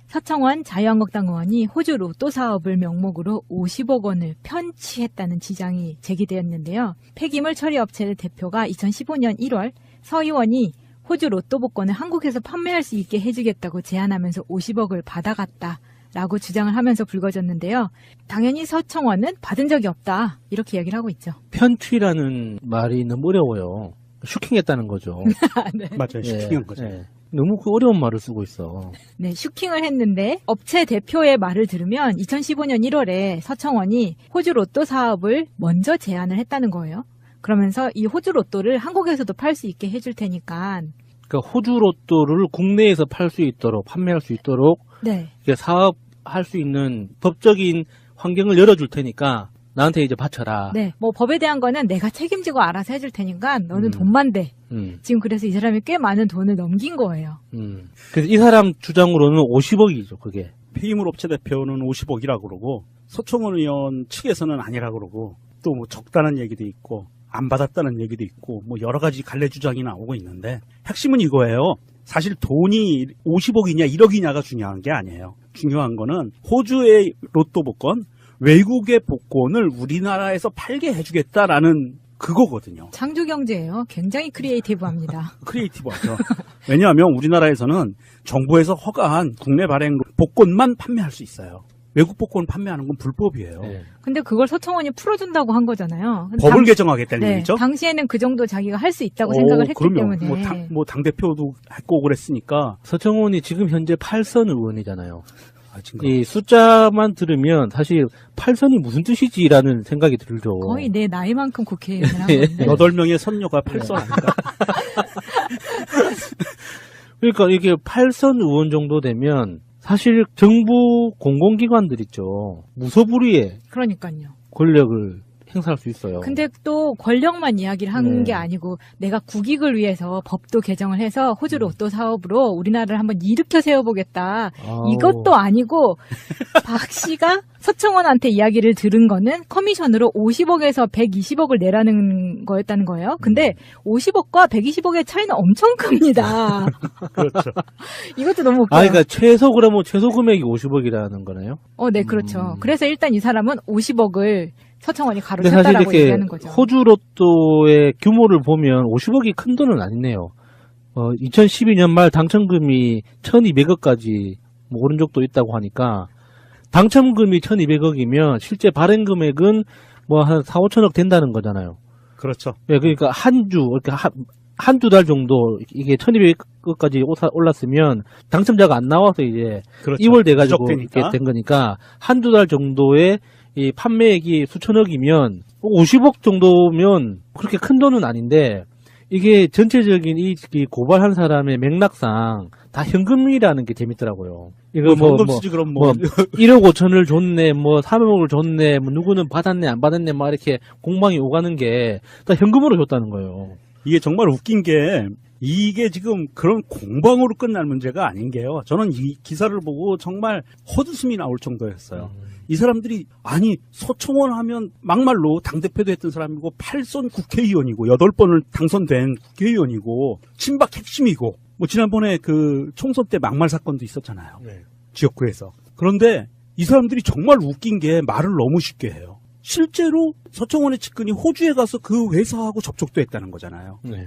서청원 자유한국당 의원이 호주 로또 사업을 명목으로 50억 원을 편취했다는 지장이 제기되었는데요. 폐기물 처리 업체 대표가 2015년 1월 서 의원이 호주 로또 복권을 한국에서 판매할 수 있게 해주겠다고 제안하면서 50억을 받아갔다라고 주장을 하면서 불거졌는데요. 당연히 서청원은 받은 적이 없다 이렇게 이야기를 하고 있죠. 편취라는 말이 너무 어려워요. 슈킹했다는 거죠. 네. 맞아요. 슈킹한 거죠. 네. 너무 그 어려운 말을 쓰고 있어. 네, 슈킹을 했는데 업체 대표의 말을 들으면 2015년 1월에 서청원이 호주 로또 사업을 먼저 제안을 했다는 거예요. 그러면서 이 호주 로또를 한국에서도 팔 수 있게 해줄 테니까. 그러니까 호주 로또를 국내에서 팔 수 있도록 판매할 수 있도록 네. 사업할 수 있는 법적인 환경을 열어줄 테니까 나한테 이제 바쳐라. 네, 뭐 법에 대한 거는 내가 책임지고 알아서 해줄 테니까 너는 돈만 대. 지금 그래서 이 사람이 꽤 많은 돈을 넘긴 거예요. 그래서 이 사람 주장으로는 50억이죠, 그게. 폐기물 업체 대표는 50억이라고 그러고 서청원 의원 측에서는 아니라고 그러고 또 뭐 적다는 얘기도 있고 안 받았다는 얘기도 있고 뭐 여러 가지 갈래 주장이 나오고 있는데 핵심은 이거예요. 사실 돈이 50억이냐 1억이냐가 중요한 게 아니에요. 중요한 거는 호주의 로또 복권, 외국의 복권을 우리나라에서 팔게 해주겠다라는 그거거든요. 창조 경제예요. 굉장히 크리에이티브합니다. 크리에이티브하죠. 왜냐하면 우리나라에서는 정부에서 허가한 국내 발행 복권만 판매할 수 있어요. 외국 복권 판매하는 건 불법이에요. 네. 근데 그걸 서청원이 풀어준다고 한 거잖아요. 법을 개정하겠다는 네, 얘기죠. 당시에는 그 정도 자기가 할 수 있다고 생각을 했기 그러면 때문에. 당대표도 했고 그랬으니까. 서청원이 지금 현재 8선 의원이잖아요. 아, 이 숫자만 들으면 사실 8선이 무슨 뜻이지라는 생각이 들죠. 거의 내 나이만큼 국회의원을 한 건데. 8명의 선녀가 8선 아닌가? 그러니까 이게 8선 의원 정도 되면 사실 정부 공공기관들 있죠. 무소불위의 그러니까요. 권력을 행사할 수 있어요. 근데 또 권력만 이야기를 한 게 아니고 내가 국익을 위해서 법도 개정을 해서 호주 로또 사업으로 우리나라를 한번 일으켜 세워보겠다. 이것도 아니고 박 씨가 서청원한테 이야기를 들은 거는 커미션으로 50억에서 120억을 내라는 거였다는 거예요. 근데 50억과 120억의 차이는 엄청 큽니다. 그렇죠. 이것도 너무 웃겨요. 그러니까 최소 금액이 50억이라는 거네요? 네, 그렇죠. 그래서 일단 이 사람은 50억을 서청원이 근데 사실 가로챘다라고 이렇게 얘기하는 거죠. 호주 로또의 규모를 보면 50억이 큰 돈은 아니네요. 2012년 말 당첨금이 1200억까지 뭐 오른 적도 있다고 하니까 당첨금이 1200억이면 실제 발행 금액은 뭐 한 4, 5천억 된다는 거잖아요. 그렇죠. 네, 그러니까 한두 달 정도 이게 1200억까지 올랐으면 당첨자가 안 나와서 이제 그렇죠. 2월 돼가지고 누적되니까. 이렇게 된 거니까 한두 달 정도의 이 판매액이 수천억이면 50억 정도면 그렇게 큰 돈은 아닌데 이게 전체적인 이 고발한 사람의 맥락상 다 현금이라는 게 재밌더라고요. 이거 현금 쓰지 그럼 1억 5천을 줬네, 3억을 줬네, 누구는 받았네, 안 받았네, 막 이렇게 공방이 오가는 게 다 현금으로 줬다는 거예요. 이게 정말 웃긴 게 이게 지금 그런 공방으로 끝날 문제가 아닌 게요. 저는 이 기사를 보고 정말 헛웃음이 나올 정도였어요. 이 사람들이 아니 서청원 하면 막말로 당대표도 했던 사람이고 8선 국회의원이고 8번을 당선된 국회의원이고 친박 핵심이고 뭐 지난번에 그 총선 때 막말 사건도 있었잖아요. 네. 지역구에서. 그런데 이 사람들이 정말 웃긴 게 말을 너무 쉽게 해요. 실제로 서청원의 측근이 호주에 가서 그 회사하고 접촉도 했다는 거잖아요. 네.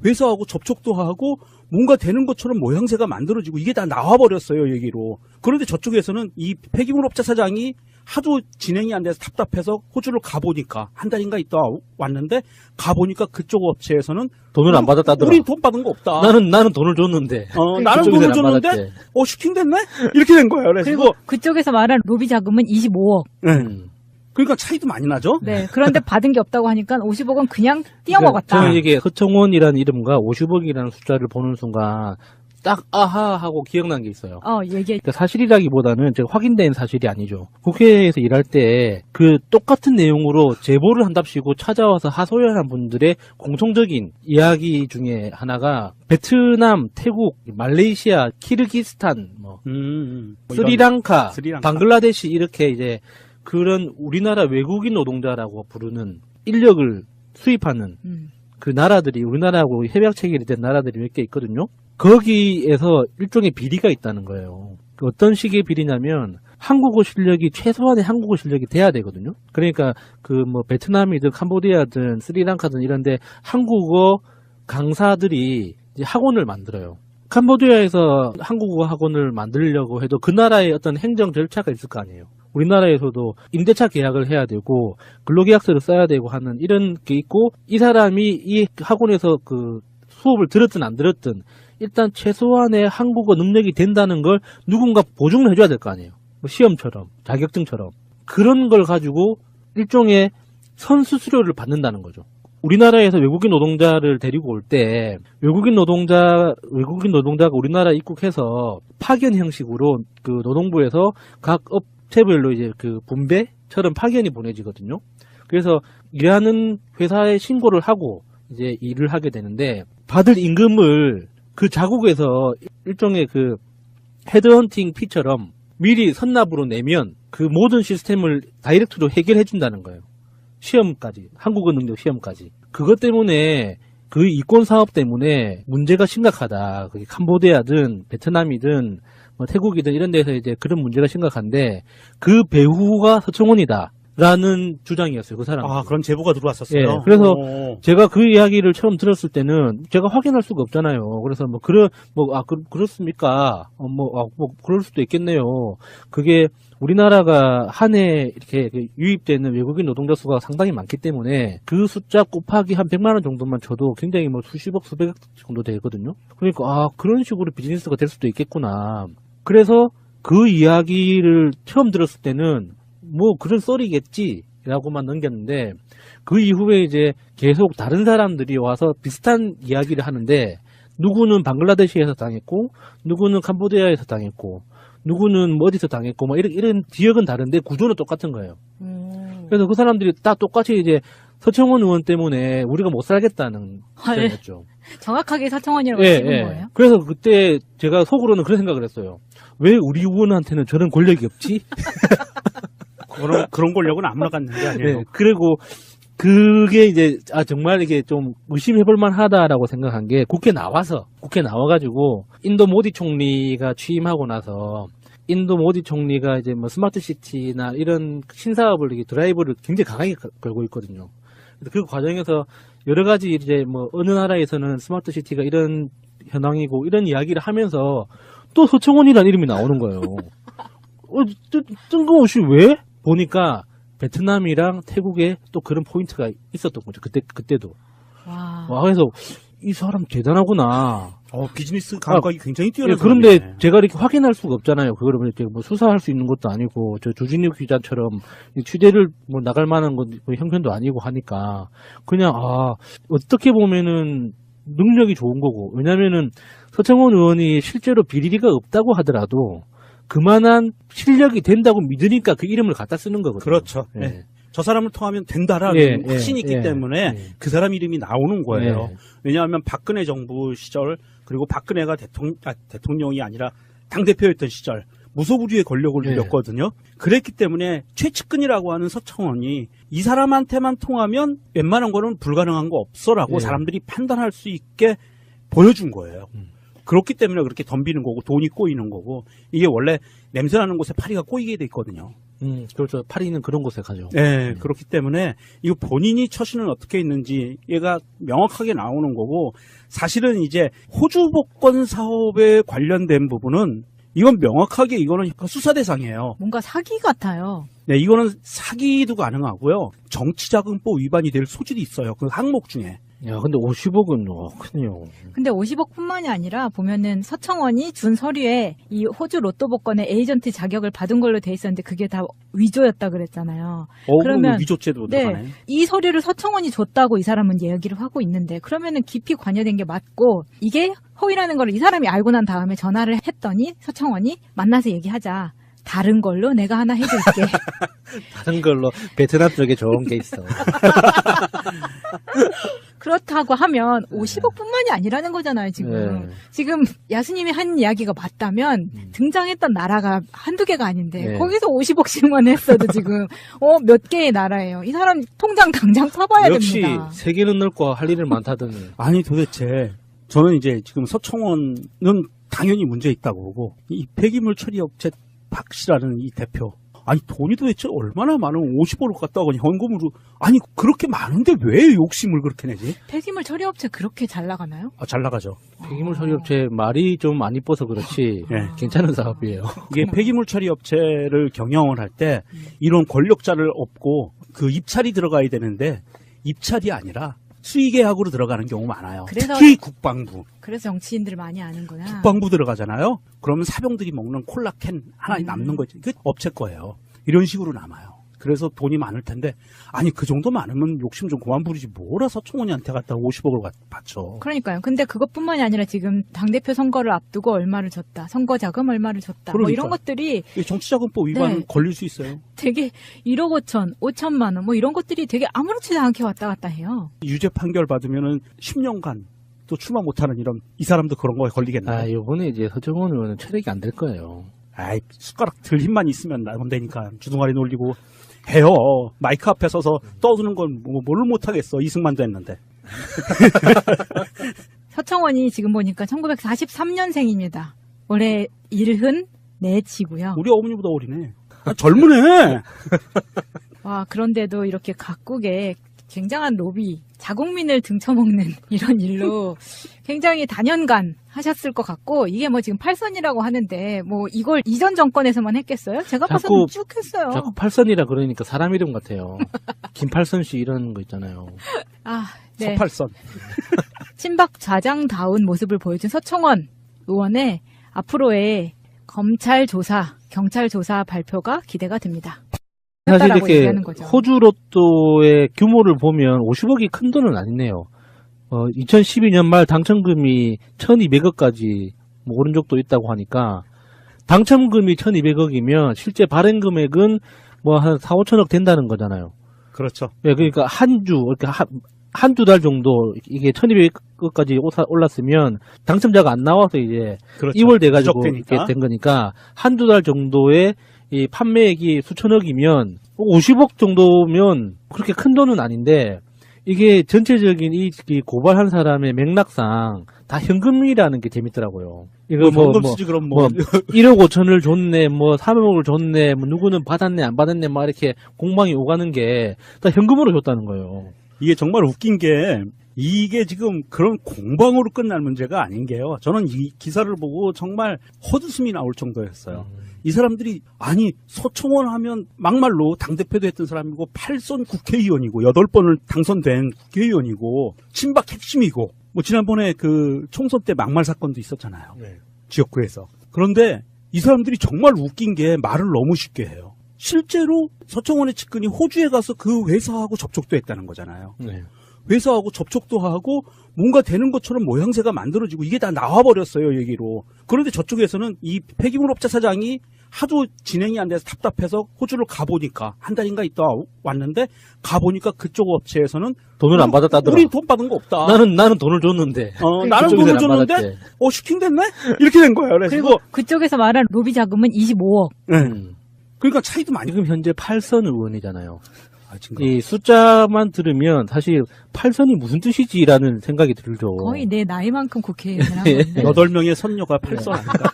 회사하고 접촉도 하고 뭔가 되는 것처럼 모양새가 만들어지고 이게 다 나와버렸어요, 얘기로. 그런데 저쪽에서는 이 폐기물 업체 사장이 하도 진행이 안 돼서 답답해서 호주를 가보니까 한 달인가 있다 왔는데 가보니까 그쪽 업체에서는 돈을 안 받았다더라. 우린 돈 받은 거 없다. 나는 돈을 줬는데. 나는 돈을 줬는데 슈킹됐네? 이렇게 된 거예요. 그래서 그리고 그쪽에서 말한 로비 자금은 25억. 네. 그러니까 차이도 많이 나죠? 네. 그런데 받은 게 없다고 하니까 50억은 그냥 띄어먹었다. 저는 이게 서청원이라는 이름과 50억이라는 숫자를 보는 순간 딱 아하 하고 기억난 게 있어요. 얘기해. 그러니까 사실이라기보다는 제가 확인된 사실이 아니죠. 국회에서 일할 때 그 똑같은 내용으로 제보를 한답시고 찾아와서 하소연한 분들의 공통적인 이야기 중에 하나가 베트남, 태국, 말레이시아, 키르기스탄, 스리랑카, 방글라데시 이렇게 이제 그런 우리나라 외국인 노동자라고 부르는 인력을 수입하는 그 나라들이 우리나라하고 협약 체결이 된 나라들이 몇 개 있거든요. 거기에서 일종의 비리가 있다는 거예요. 어떤 식의 비리냐면 한국어 실력이 최소한의 한국어 실력이 돼야 되거든요. 그러니까 그 뭐 베트남이든 캄보디아든 스리랑카든 이런데 한국어 강사들이 이제 학원을 만들어요. 캄보디아에서 한국어 학원을 만들려고 해도 그 나라의 어떤 행정 절차가 있을 거 아니에요. 우리나라에서도 임대차 계약을 해야 되고 근로계약서를 써야 되고 하는 이런 게 있고, 이 사람이 이 학원에서 그 수업을 들었든 안 들었든 일단 최소한의 한국어 능력이 된다는 걸 누군가 보증을 해줘야 될 거 아니에요. 뭐 시험처럼, 자격증처럼. 그런 걸 가지고 일종의 선수수료를 받는다는 거죠. 우리나라에서 외국인 노동자를 데리고 올 때 외국인 노동자가 우리나라 입국해서 파견 형식으로 그 노동부에서 각 업체별로 이제 그 분배처럼 파견이 보내지거든요. 그래서 일하는 회사에 신고를 하고 이제 일을 하게 되는데, 받을 임금을 그 자국에서 일종의 그 헤드헌팅 피처럼 미리 선납으로 내면 그 모든 시스템을 다이렉트로 해결해 준다는 거예요. 시험까지, 한국어 능력 시험까지. 그것 때문에 그 이권 사업 때문에 문제가 심각하다. 그게 캄보디아든 베트남이든 뭐 태국이든 이런 데서 이제 그런 문제가 심각한데, 그 배후가 서청원이다 라는 주장이었어요, 그 사람. 아, 그런 제보가 들어왔었어요. 예, 그래서 제가 그 이야기를 처음 들었을 때는 제가 확인할 수가 없잖아요. 그래서 그렇습니까? 그럴 수도 있겠네요. 그게 우리나라가 한 해 이렇게 유입되는 외국인 노동자 수가 상당히 많기 때문에 그 숫자 곱하기 한 100만 원 정도만 쳐도 굉장히 뭐 수십억, 수백억 정도 되거든요. 그러니까 그런 식으로 비즈니스가 될 수도 있겠구나. 그래서 그 이야기를 처음 들었을 때는 뭐 그런 썰이겠지라고만 넘겼는데, 그 이후에 이제 계속 다른 사람들이 와서 비슷한 이야기를 하는데, 누구는 방글라데시에서 당했고, 누구는 캄보디아에서 당했고, 누구는 뭐 어디서 당했고, 뭐 이런 지역은 다른데 구조는 똑같은 거예요. 그래서 그 사람들이 다 똑같이 이제 서청원 의원 때문에 우리가 못 살겠다는 주장이었죠. 정확하게 서청원이라고 씹은 거예요? 그래서 그때 제가 속으로는 그런 생각을 했어요. 왜 우리 의원한테는 저런 권력이 없지? 그런 권력은 아무나 갖는 게 아니에요. 네, 그리고 그게 이제 정말 이게 좀 의심해볼 만하다라고 생각한 게, 국회 나와가지고 인도 모디 총리가 취임하고 나서 인도 모디 총리가 이제 뭐 스마트 시티나 이런 신사업을 이렇게 드라이브를 굉장히 강하게 걸고 있거든요. 그 과정에서 여러 가지 이제 뭐 어느 나라에서는 스마트 시티가 이런 현황이고 이런 이야기를 하면서 또 서청원이라는 이름이 나오는 거예요. 뜬금없이 왜? 보니까 베트남이랑 태국에 또 그런 포인트가 있었던 거죠. 그때도. 와. 그래서 이 사람 대단하구나. 비즈니스 감각이 굉장히 뛰어난 그런데 사람이네. 제가 이렇게 확인할 수가 없잖아요. 그거를 이렇게 뭐 수사할 수 있는 것도 아니고, 저 조진욱 기자처럼 취재를 뭐 나갈 만한 건 형편도 아니고 하니까, 그냥 어떻게 보면은 능력이 좋은 거고, 왜냐면은 서청원 의원이 실제로 비리가 없다고 하더라도 그만한 실력이 된다고 믿으니까 그 이름을 갖다 쓰는 거거든요. 그렇죠. 예. 네. 저 사람을 통하면 된다라는 예, 확신이 있기 예, 때문에 예. 그 사람 이름이 나오는 거예요. 예. 왜냐하면 박근혜 정부 시절, 그리고 박근혜가 대통령이 아니라 당대표였던 시절 무소불위의 권력을 예. 누렸거든요. 그랬기 때문에 최측근이라고 하는 서청원이 이 사람한테만 통하면 웬만한 거는 불가능한 거 없어라고 예. 사람들이 판단할 수 있게 보여준 거예요. 그렇기 때문에 그렇게 덤비는 거고 돈이 꼬이는 거고, 이게 원래 냄새나는 곳에 파리가 꼬이게 돼 있거든요. 그렇죠. 파리는 그런 곳에 가죠. 네, 그렇기 때문에 이거 본인이 처신은 어떻게 했는지 얘가 명확하게 나오는 거고, 사실은 이제 호주 복권 사업에 관련된 부분은 이건 명확하게 이거는 수사 대상이에요. 뭔가 사기 같아요. 네, 이거는 사기도 가능하고요. 정치자금법 위반이 될 소질이 있어요. 그 항목 중에. 야, 근데 50억은 큰요. 근데 50억뿐만이 아니라 보면은 서청원이 준 서류에 이 호주 로또 복권의 에이전트 자격을 받은 걸로 돼 있었는데 그게 다 위조였다 그랬잖아요. 그러면 위조죄도 네, 들어가네. 이 서류를 서청원이 줬다고 이 사람은 얘기를 하고 있는데, 그러면은 깊이 관여된 게 맞고 이게 허위라는 걸 이 사람이 알고 난 다음에 전화를 했더니 서청원이 만나서 얘기하자. 다른 걸로 내가 하나 해줄게. 다른 걸로 베트남 쪽에 좋은 게 있어. 그렇다고 하면 50억뿐만이 아니라는 거잖아요, 지금. 네. 지금 야수님이 한 이야기가 맞다면 등장했던 나라가 한두 개가 아닌데 네. 거기서 50억씩만 했어도 지금 몇 개의 나라예요. 이 사람 통장 당장 파봐야 역시 됩니다. 세계는 넓고 할 일은 많다더니. 아니 도대체 저는 이제 지금 서청원은 당연히 문제 있다고 보고 이 폐기물 처리 업체 박 씨라는 이 대표 아니 돈이 도대체 얼마나 많으면 50억을 갖다 오니 현금으로 아니 그렇게 많은데 왜 욕심을 그렇게 내지? 폐기물 처리업체 그렇게 잘 나가나요? 아, 잘 나가죠. 폐기물 처리업체 말이 좀 안 이뻐서 그렇지 네. 괜찮은 사업이에요. 이게 폐기물 처리 업체를 경영을 할 때 이런 권력자를 업고 그 입찰이 들어가야 되는데 입찰이 아니라 수의계약으로 들어가는 경우 많아요. 그래서- 특히 국방부. 그래서 정치인들 많이 아는구나. 국방부 들어가잖아요. 그러면 사병들이 먹는 콜라캔 하나 남는 거지. 그 업체 거예요. 이런 식으로 남아요. 그래서 돈이 많을 텐데 아니 그 정도 많으면 욕심 좀 그만 부리지 뭐라 서청원이한테 갖다 50억을 바쳐. 그러니까요. 근데 그것뿐만이 아니라 지금 당대표 선거를 앞두고 얼마를 줬다. 선거 자금 얼마를 줬다. 뭐 이런 그러니까. 것들이 정치자금법 위반 네. 걸릴 수 있어요. 되게 1억 5천, 5천만 원 뭐 이런 것들이 되게 아무렇지도 않게 왔다 갔다 해요. 유죄 판결 받으면은 10년간 또 출마 못하는 이런 이 사람도 그런 거에 걸리겠나요? 아, 이번에 이제 서정원 의원은 체력이 안 될 거예요. 아이 숟가락 들 힘만 있으면 나면 되니까 주둥아리 놀리고 해요. 마이크 앞에 서서 떠드는 건 뭘 못하겠어. 이승만도 했는데. 서청원이 지금 보니까 1943년생입니다. 올해 74치고요. 우리 어머니보다 어리네. 아, 젊으네. 와, 그런데도 이렇게 각국에 굉장한 로비, 자국민을 등쳐먹는 이런 일로 굉장히 단연간 하셨을 것 같고, 이게 뭐 지금 8선이라고 하는데, 뭐 이걸 이전 정권에서만 했겠어요? 제가 봐서는 쭉 했어요. 자꾸 팔선이라 그러니까 사람 이름 같아요. 김팔선 씨 이런 거 있잖아요. 아, 네. 서팔선. 친박 좌장다운 모습을 보여준 서청원 의원의 앞으로의 검찰 조사, 경찰 조사 발표가 기대가 됩니다. 사실 했다라고 이렇게 얘기하는 거죠. 호주 로또의 규모를 보면 50억이 큰 돈은 아니네요. 2012년 말 당첨금이 1,200억까지 뭐 오른 적도 있다고 하니까 당첨금이 1,200억이면 실제 발행 금액은 뭐 한 4, 5천억 된다는 거잖아요. 그렇죠. 예, 그러니까 이렇게 한두 달 정도 이게 1,200억까지 올랐으면 당첨자가 안 나와서 이제 그렇죠. 2월 돼가지고 누적되니까. 이렇게 된 거니까 한두 달 정도의 이 판매액이 수천억이면 50억 정도면 그렇게 큰 돈은 아닌데 이게 전체적인 이 고발한 사람의 맥락상 다 현금이라는 게 재밌더라고요. 이거 현금 쓰지 그럼 뭐. 1억 5천을 줬네, 뭐 3억을 줬네, 뭐 누구는 받았네, 안 받았네, 막 이렇게 공방이 오가는 게 다 현금으로 줬다는 거예요. 이게 정말 웃긴 게 이게 지금 그런 공방으로 끝날 문제가 아닌 게요. 저는 이 기사를 보고 정말 헛웃음이 나올 정도였어요. 이 사람들이 아니 서청원 하면 막말로 당대표도 했던 사람이고 8선 국회의원이고 8번을 당선된 국회의원이고 친박 핵심이고 뭐 지난번에 그 총선 때 막말 사건도 있었잖아요. 지역구에서. 그런데 이 사람들이 정말 웃긴 게 말을 너무 쉽게 해요. 실제로 서청원의 측근이 호주에 가서 그 회사하고 접촉도 했다는 거잖아요. 네. 회사하고 접촉도 하고 뭔가 되는 것처럼 모양새가 만들어지고 이게 다 나와버렸어요, 얘기로. 그런데 저쪽에서는 이 폐기물 업체 사장이 하도 진행이 안 돼서 답답해서 호주를 가보니까 한 달인가 있다 왔는데 가보니까 그쪽 업체에서는 돈을 안 받았다더라. 우린 돈 받은 거 없다. 나는 돈을 줬는데. 나는 그쪽에서는 돈을 안 줬는데 받았대. 슈킹됐네? 이렇게 된 거예요. 그래서 그리고 그쪽에서 말한 로비 자금은 25억. 네. 음. 그러니까 차이도 많이. 지금 현재 8선 의원이잖아요. 지금 이 숫자만 들으면 사실 8선이 무슨 뜻이지라는 생각이 들죠. 거의 내 나이만큼 국회의원을 한 예. 건데. 8명의 선녀가 8선 아닐까?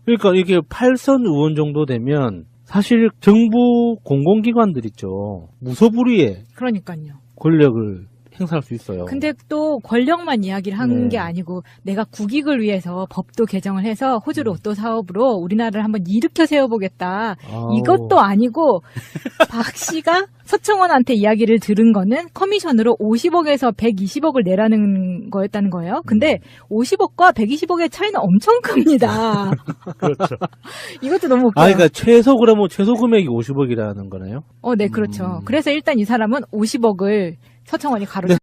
그러니까 이게 8선 의원 정도 되면 사실 정부 공공기관들 있죠. 무소불위의 그러니까요. 권력을 행사할 수 있어요. 근데 또 권력만 이야기를 한 네. 게 아니고 내가 국익을 위해서 법도 개정을 해서 호주 로또 사업으로 우리나라를 한번 일으켜 세워보겠다. 아우. 이것도 아니고 박 씨가 서청원한테 이야기를 들은 거는 커미션으로 50억에서 120억을 내라는 거였다는 거예요. 근데 50억과 120억의 차이는 엄청 큽니다. 그렇죠. 이것도 너무 웃겨요. 그러니까 최소 금액이 50억이라는 거네요. 네, 그렇죠. 그래서 일단 이 사람은 50억을 서청원이 가로채.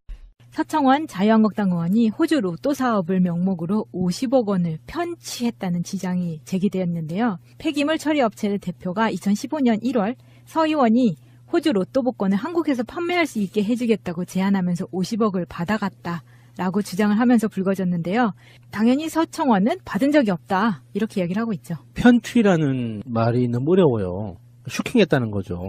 서청원 자유한국당 의원이 호주 로또 사업을 명목으로 50억 원을 편취했다는 지장이 제기되었는데요. 폐기물 처리 업체 대표가 2015년 1월 서 의원이 호주 로또 복권을 한국에서 판매할 수 있게 해주겠다고 제안하면서 50억을 받아갔다라고 주장을 하면서 불거졌는데요. 당연히 서청원은 받은 적이 없다 이렇게 얘기를 하고 있죠. 편취라는 말이 너무 어려워요. 슈킹했다는 거죠.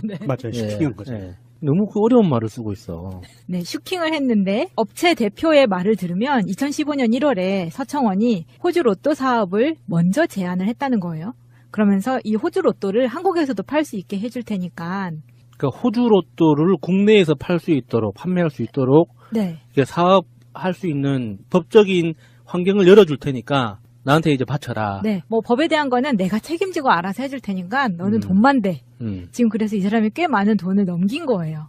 네. 맞아요. 슈킹한 거죠. 예. 너무 그 어려운 말을 쓰고 있어. 네, 슈킹을 했는데 업체 대표의 말을 들으면 2015년 1월에 서청원이 호주 로또 사업을 먼저 제안을 했다는 거예요. 그러면서 이 호주 로또를 한국에서도 팔 수 있게 해줄 테니까. 그러니까 호주 로또를 국내에서 팔 수 있도록, 판매할 수 있도록 네. 이렇게 사업할 수 있는 법적인 환경을 열어줄 테니까 나한테 이제 바쳐라. 네. 뭐 법에 대한 거는 내가 책임지고 알아서 해줄 테니까 너는 음. 돈만 대. 음. 지금 그래서 이 사람이 꽤 많은 돈을 넘긴 거예요.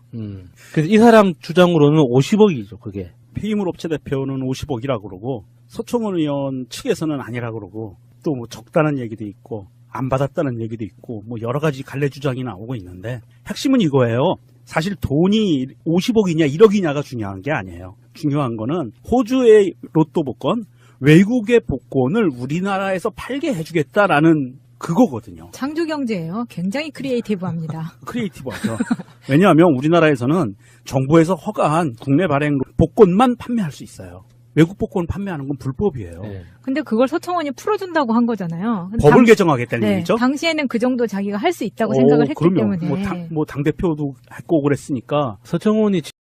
그래서 이 사람 주장으로는 50억이죠, 그게. 폐기물 업체 대표는 50억이라고 그러고 서청원 의원 측에서는 아니라고 그러고 또 뭐 적다는 얘기도 있고 안 받았다는 얘기도 있고 뭐 여러 가지 갈래 주장이 나오고 있는데 핵심은 이거예요. 사실 돈이 50억이냐 1억이냐가 중요한 게 아니에요. 중요한 거는 호주의 로또 복권, 외국의 복권을 우리나라에서 팔게 해주겠다라는 그거거든요. 창조 경제예요. 굉장히 크리에이티브합니다. 크리에이티브하죠. 왜냐하면 우리나라에서는 정부에서 허가한 국내 발행 복권만 판매할 수 있어요. 외국 복권 판매하는 건 불법이에요. 네. 근데 그걸 서청원이 풀어준다고 한 거잖아요. 근데 법을 개정하겠다는 네, 얘기죠. 당시에는 그 정도 자기가 할 수 있다고 생각을 했기 그러면 때문에. 뭐 당대표도 했고 그랬으니까 서청원이